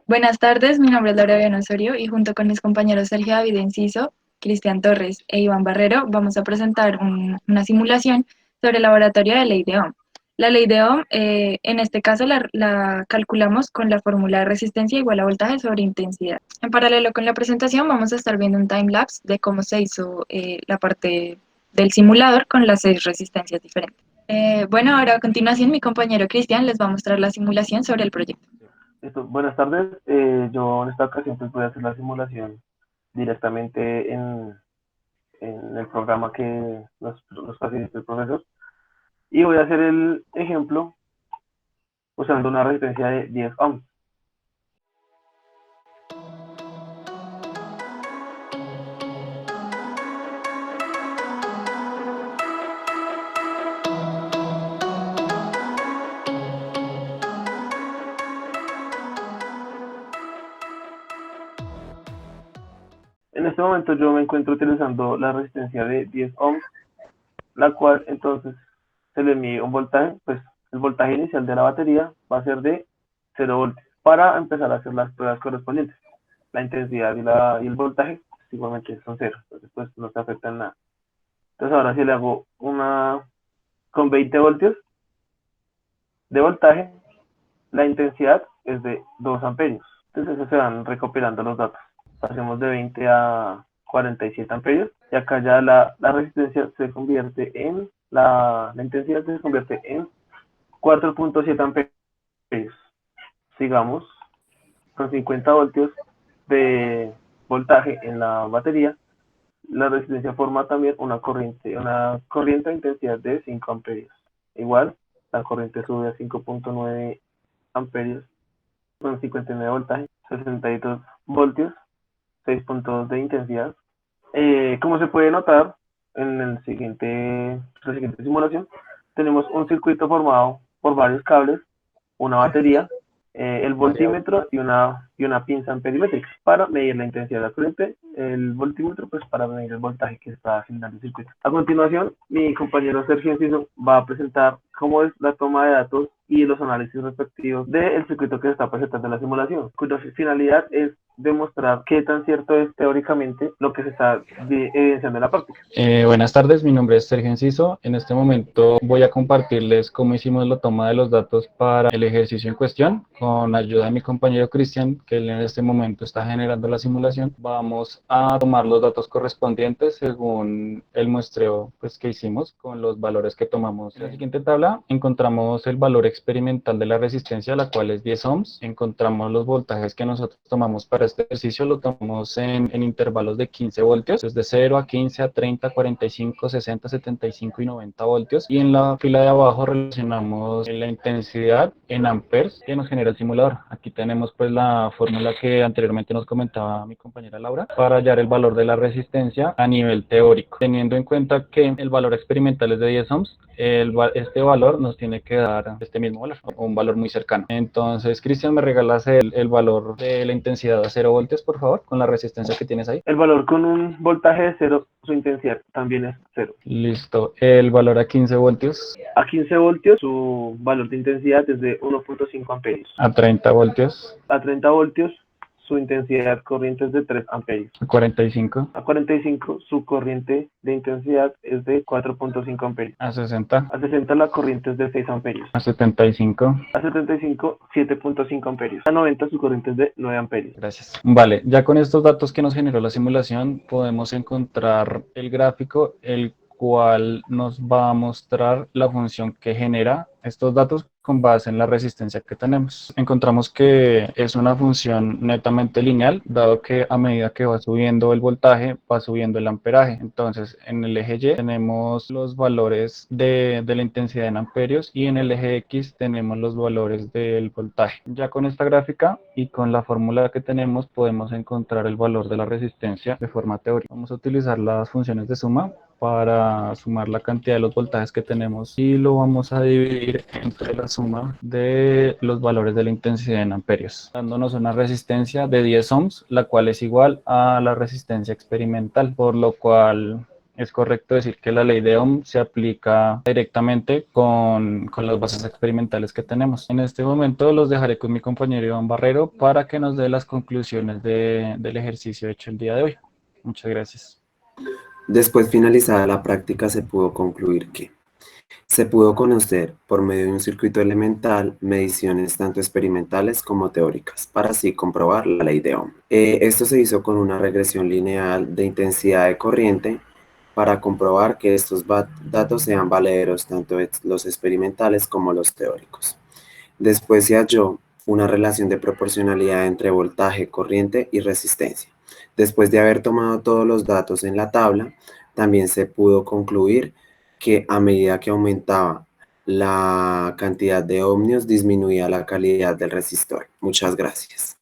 Buenas tardes, mi nombre es Laura Viana Osorio y junto con mis compañeros Sergio David Enciso, Cristian Torres e Iván Barrero vamos a presentar una simulación sobre el laboratorio de ley de Ohm. La ley de Ohm, en este caso, la calculamos con la fórmula de resistencia igual a voltaje sobre intensidad. En paralelo con la presentación vamos a estar viendo un time-lapse de cómo se hizo la parte del simulador con las 6 resistencias diferentes. Bueno, ahora a continuación mi compañero Cristian les va a mostrar la simulación sobre el proyecto. Buenas tardes. Yo en esta ocasión pues voy a hacer la simulación directamente en el programa que nos facilita el profesor y voy a hacer el ejemplo usando una resistencia de 10 ohms. En este momento yo me encuentro utilizando la resistencia de 10 ohms, la cual entonces se le mide un voltaje, pues el voltaje inicial de la batería va a ser de 0 voltios para empezar a hacer las pruebas correspondientes. La intensidad y el voltaje pues, igualmente son cero, entonces pues no se afecta en nada. Entonces ahora si le hago una con 20 voltios de voltaje, la intensidad es de 2 amperios. Entonces eso se van recopilando los datos. Pasemos de 20 a 47 amperios y acá ya la resistencia se convierte en, la intensidad se convierte en 4.7 amperios. Sigamos con 50 voltios de voltaje en la batería. La resistencia forma también una corriente de intensidad de 5 amperios. Igual, la corriente sube a 5.9 amperios con 59 voltaje, 62 voltios, 6.2 de intensidad. Como se puede notar en la siguiente simulación, tenemos un circuito formado por varios cables, una batería, el voltímetro y una pinza amperimétrica para medir la intensidad de la corriente, el voltímetro pues para medir el voltaje que está generando el circuito. A continuación, mi compañero Sergio Enciso va a presentar cómo es la toma de datos y los análisis respectivos del circuito que se está presentando en la simulación, cuya finalidad es demostrar qué tan cierto es teóricamente lo que se está evidenciando en la práctica. Buenas tardes, mi nombre es Sergio Enciso. En este momento voy a compartirles cómo hicimos la toma de los datos para el ejercicio en cuestión. Con ayuda de mi compañero Cristian, que él en este momento está generando la simulación, vamos a tomar los datos correspondientes según el muestreo pues, que hicimos con los valores que tomamos. En la siguiente tabla encontramos el valor experimental de la resistencia, la cual es 10 ohms. Encontramos los voltajes que nosotros tomamos para este ejercicio, lo tomamos en intervalos de 15 voltios, desde 0 a 15, a 30, 45, 60, 75 y 90 voltios. Y en la fila de abajo relacionamos la intensidad en amperes que nos genera el simulador. Aquí tenemos pues la fórmula que anteriormente nos comentaba mi compañera Laura para hallar el valor de la resistencia a nivel teórico. Teniendo en cuenta que el valor experimental es de 10 ohms, este valor nos tiene que dar este mismo valor, o un valor muy cercano. Entonces, Cristian, ¿me regalas el valor de la intensidad a 0 voltios, por favor, con la resistencia que tienes ahí? El valor con un voltaje de 0, su intensidad también es 0. Listo. El valor a 15 voltios. A 15 voltios, su valor de intensidad es de 1.5 amperios. A 30 voltios. A 30 voltios, su intensidad corriente es de 3 amperios. A 45. A 45, su corriente de intensidad es de 4.5 amperios. A 60. A 60, la corriente es de 6 amperios. A 75. A 75, 7.5 amperios. A 90, su corriente es de 9 amperios. Gracias. Vale, ya con estos datos que nos generó la simulación, podemos encontrar el gráfico, el cual nos va a mostrar la función que genera estos datos con base en la resistencia que tenemos. Encontramos que es una función netamente lineal, dado que a medida que va subiendo el voltaje, va subiendo el amperaje. Entonces, en el eje Y tenemos los valores de la intensidad en amperios y en el eje X tenemos los valores del voltaje. Ya con esta gráfica y con la fórmula que tenemos, podemos encontrar el valor de la resistencia de forma teórica. Vamos a utilizar las funciones de suma para sumar la cantidad de los voltajes que tenemos y lo vamos a dividir entre la suma de los valores de la intensidad en amperios, dándonos una resistencia de 10 ohms, la cual es igual a la resistencia experimental, por lo cual es correcto decir que la ley de Ohm se aplica directamente con las bases experimentales que tenemos. En este momento los dejaré con mi compañero Iván Barrero para que nos dé las conclusiones del ejercicio hecho el día de hoy. Muchas gracias. Después finalizada la práctica se pudo concluir que se pudo conocer por medio de un circuito elemental mediciones tanto experimentales como teóricas para así comprobar la ley de Ohm. Esto se hizo con una regresión lineal de intensidad de corriente para comprobar que estos datos sean valederos tanto los experimentales como los teóricos. Después se halló una relación de proporcionalidad entre voltaje, corriente y resistencia. Después de haber tomado todos los datos en la tabla, también se pudo concluir que a medida que aumentaba la cantidad de ohmios, disminuía la calidad del resistor. Muchas gracias.